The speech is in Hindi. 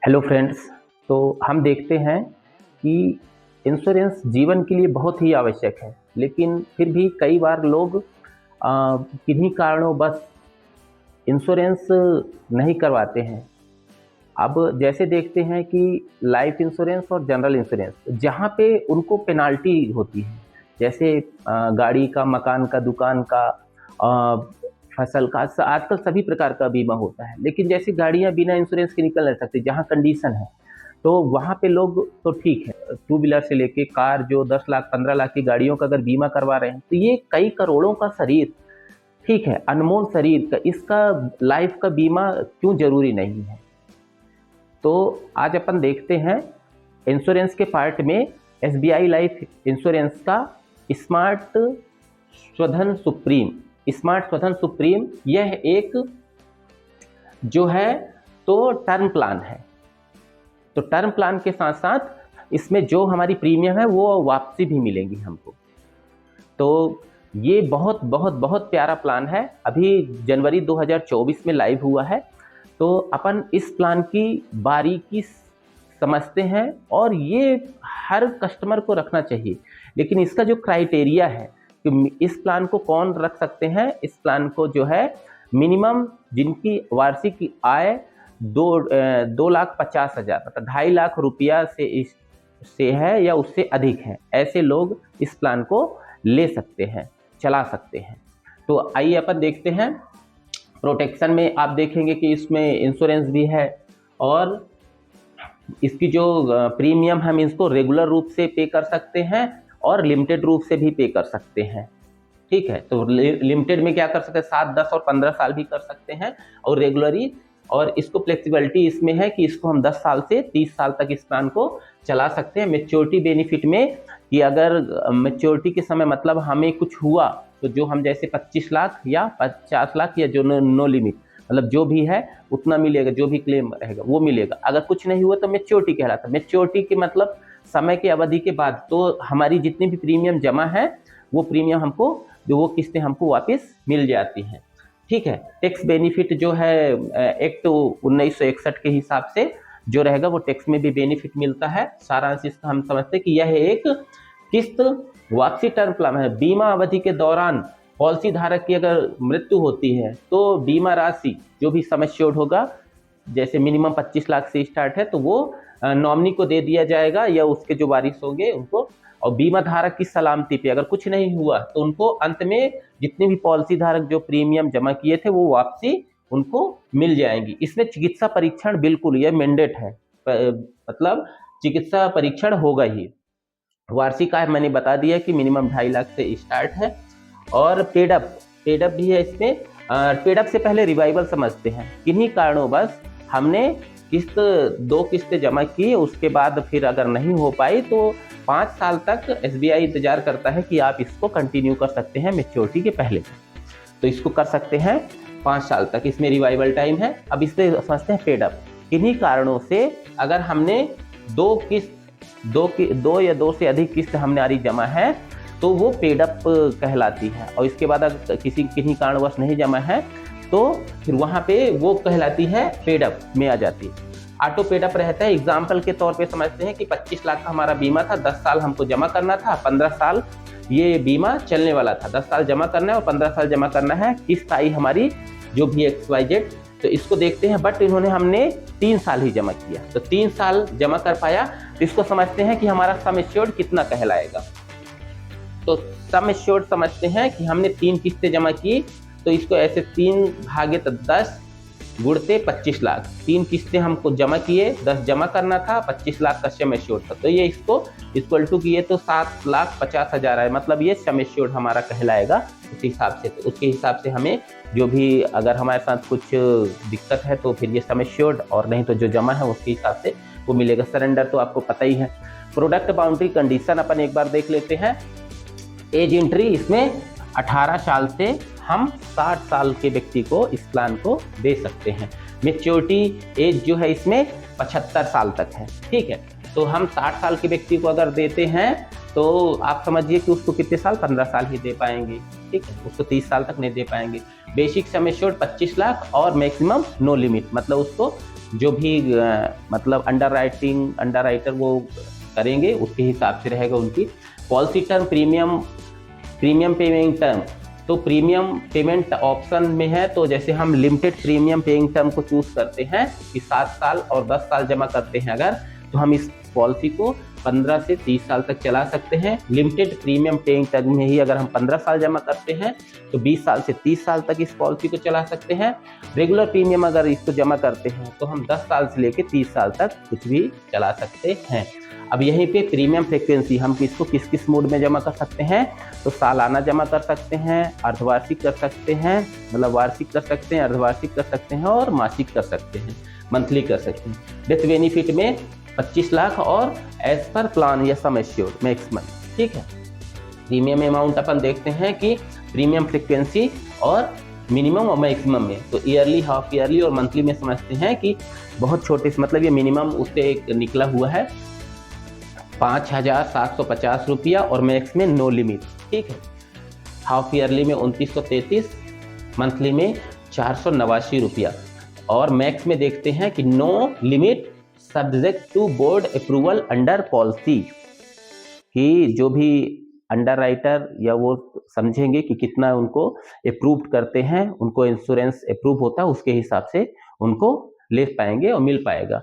Hello friends. तो हम देखते हैं कि इंश्योरेंस जीवन के लिए बहुत ही आवश्यक है, लेकिन फिर भी कई बार लोग किन्हीं कारणों बस इंश्योरेंस नहीं करवाते हैं। अब जैसे देखते हैं कि लाइफ इंश्योरेंस और जनरल इंश्योरेंस जहाँ पे उनको पेनाल्टी होती है, जैसे गाड़ी का, मकान का, दुकान का, फसल का, आजकल सभी प्रकार का बीमा होता है। लेकिन जैसे गाड़ियाँ बिना इंश्योरेंस के निकल नहीं सकती, जहाँ कंडीशन है, तो वहाँ पे लोग तो ठीक है, टू व्हीलर से लेके कार जो 10 लाख 15 लाख की गाड़ियों का अगर बीमा करवा रहे हैं, तो ये कई करोड़ों का शरीर, ठीक है, अनमोल शरीर का, इसका लाइफ का बीमा क्यों जरूरी नहीं है। तो आज अपन देखते हैं इंश्योरेंस के पार्ट में एसबीआई लाइफ इंश्योरेंस का स्मार्ट स्वधन सुप्रीम। स्मार्ट स्वधन सुप्रीम यह एक जो है तो टर्म प्लान है। तो टर्म प्लान के साथ साथ इसमें जो हमारी प्रीमियम है वो वापसी भी मिलेंगी हमको। तो ये बहुत बहुत बहुत प्यारा प्लान है, अभी जनवरी 2024 में लाइव हुआ है। तो अपन इस प्लान की बारीकी समझते हैं और ये हर कस्टमर को रखना चाहिए। लेकिन इसका जो क्राइटेरिया है कि इस प्लान को कौन रख सकते हैं, इस प्लान को जो है मिनिमम जिनकी वार्षिक आय 2,50,000 मतलब 2.5 लाख रुपया से है या उससे अधिक है, ऐसे लोग इस प्लान को ले सकते हैं, चला सकते हैं। तो आइए अपन देखते हैं। प्रोटेक्शन में आप देखेंगे कि इसमें इंश्योरेंस भी है और इसकी जो प्रीमियम हम इसको रेगुलर रूप से पे कर सकते हैं और लिमिटेड रूप से भी पे कर सकते हैं। ठीक है, तो लिमिटेड में क्या कर सकते हैं, 7, 10 और 15 साल भी कर सकते हैं, और रेगुलरी, और इसको फ्लेक्सिबिलिटी इसमें है कि इसको हम 10 साल से 30 साल तक इस प्लान को चला सकते हैं। मैच्योरिटी बेनिफिट में कि अगर मैच्योरिटी के समय मतलब हमें कुछ हुआ तो जो हम जैसे 25 लाख या 50 लाख या जो नो लिमिट मतलब जो भी है उतना मिलेगा, जो भी क्लेम रहेगा वो मिलेगा। अगर कुछ नहीं हुआ तो मैच्योरिटी कहलाता है। मैच्योरिटी के मतलब समय के अवधि के बाद तो हमारी जितनी भी प्रीमियम जमा है वो प्रीमियम हमको, जो वो किस्तें हमको वापस मिल जाती हैं। ठीक है, टैक्स बेनिफिट जो है एक्ट 1961 के हिसाब से जो रहेगा वो टैक्स में भी बेनिफिट मिलता है। सारांश इसका हम समझते हैं कि यह एक किस्त वापसी टर्म प्लान है। बीमा अवधि के दौरान पॉलिसी धारक की अगर मृत्यु होती है तो बीमा राशि जो भी सम एश्योर्ड होगा, जैसे मिनिमम 25 लाख से स्टार्ट है, तो वो नॉमिनी को दे दिया जाएगा या उसके जो वारिस होंगे उनको। और बीमा धारक की सलामती पे अगर कुछ नहीं हुआ तो उनको अंत में जितने भी पॉलिसी धारक जो प्रीमियम जमा किए थे वो वापसी उनको मिल जाएंगी। इसमें चिकित्सा परीक्षण बिल्कुल ये मैंडेट है, मतलब चिकित्सा परीक्षण होगा ही। वार्षिक आय मैंने बता दिया कि मिनिमम 2.5 लाख से स्टार्ट है। और पेडअप भी है इसमें। पेडअप से पहले रिवाइवल समझते हैं। किन्हीं कारणों बस हमने दो किस्तें जमा की, उसके बाद फिर अगर नहीं हो पाई तो 5 साल तक एसबीआई इंतजार करता है कि आप इसको कंटिन्यू कर सकते हैं मैच्योरिटी के पहले। तो इसको कर सकते हैं 5 साल तक, इसमें रिवाइवल टाइम है। अब इससे समझते हैं पेडअप। किन्हीं कारणों से अगर हमने दो या दो से अधिक किस्त हमारी जमा है तो वो पेडअप कहलाती है। और इसके बाद अगर किन्हीं कारणवश नहीं जमा है तो फिर वहाँ पे वो कहलाती है पेडअप में आ जाती है। ऑटो पेडअप रहता है। एग्जाम्पल के तौर पे समझते हैं कि 25 लाख का हमारा बीमा था, 10 साल हमको जमा करना था, 15 साल ये बीमा चलने वाला था। 10 साल जमा करना है और 15 साल जमा करना है। किस्त आई हमारी जो भी XYZ, तो इसको देखते हैं। बट हमने 3 साल ही जमा किया, तो 3 साल जमा कर पाया, तो इसको समझते हैं कि हमारा सम एश्योर्ड कितना कहलाएगा। तो सम एश्योर्ड समझते हैं कि हमने 3 किस्तें जमा की, तो इसको ऐसे 3/10 गुणते 25 लाख। 3 किस्तें हमको जमा किए, 10 जमा करना था, 25 लाख का सम एश्योर्ड था, तो ये इसको इक्वल टू किए तो 7,50,000 है, मतलब ये सम एश्योर्ड हमारा कहलाएगा उस हिसाब से। तो उसके हिसाब से हमें जो भी अगर हमारे साथ कुछ दिक्कत है तो फिर ये सम एश्योर्ड, और नहीं तो जो जमा है उसके हिसाब से वो मिलेगा। सरेंडर तो आपको पता ही है। प्रोडक्ट बाउंड्री कंडीशन अपन एक बार देख लेते हैं। एज एंट्री इसमें 18 साल से हम 60 साल के व्यक्ति को इस प्लान को दे सकते हैं। मैच्योरिटी एज जो है इसमें 75 साल तक है। ठीक है, तो हम 60 साल के व्यक्ति को अगर देते हैं तो आप समझिए कि उसको कितने साल, 15 साल ही दे पाएंगे। ठीक है, उसको 30 साल तक नहीं दे पाएंगे। बेसिक सम एश्योर्ड 25 लाख और मैक्सिमम नो लिमिट, मतलब उसको जो भी मतलब अंडर राइटर वो करेंगे उसके हिसाब से रहेगा उनकी policy term. Premium payment term, तो प्रीमियम पेमेंट ऑप्शन में है, तो जैसे हम लिमिटेड प्रीमियम पेइंग टर्म को चूज करते हैं कि 7 साल और 10 साल जमा करते हैं अगर, तो हम इस पॉलिसी को 15 से 30 साल तक चला सकते हैं। लिमिटेड प्रीमियम पेइंग टर्म में ही अगर हम 15 साल जमा करते हैं तो 20 साल से 30 साल तक इस पॉलिसी को चला सकते हैं। रेगुलर प्रीमियम अगर इसको जमा करते हैं तो हम 10 साल से लेकर 30 साल तक कुछ भी चला सकते हैं। अब यहीं पे प्रीमियम फ्रीक्वेंसी हम इसको किस किस मोड में जमा कर सकते हैं, तो सालाना जमा कर सकते हैं, अर्धवार्षिक कर सकते हैं, मतलब वार्षिक कर सकते हैं, अर्धवार्षिक कर सकते हैं और मासिक कर सकते हैं, मंथली कर सकते हैं। डेथ बेनिफिट में 25 लाख और एज पर प्लान या सम एश्योर्ड मैक्सिमम, ठीक है। प्रीमियम अमाउंट अपन देखते हैं कि प्रीमियम फ्रीक्वेंसी और मिनिमम और मैक्सिमम में, तो ईयरली, हाफ ईयरली और मंथली में समझते हैं कि बहुत छोटे से, मतलब ये मिनिमम उससे एक निकला हुआ है 5,750 रुपया और मैक्स में नो लिमिट, ठीक है। हाफ ईयरली में 2933, मंथली में 489 रुपया और मैक्स में देखते हैं कि no limit subject to board approval under policy, कि जो भी अंडर राइटर या वो समझेंगे कि कितना उनको अप्रूव करते हैं, उनको इंश्योरेंस अप्रूव होता है, उसके हिसाब से उनको ले पाएंगे और मिल पाएगा।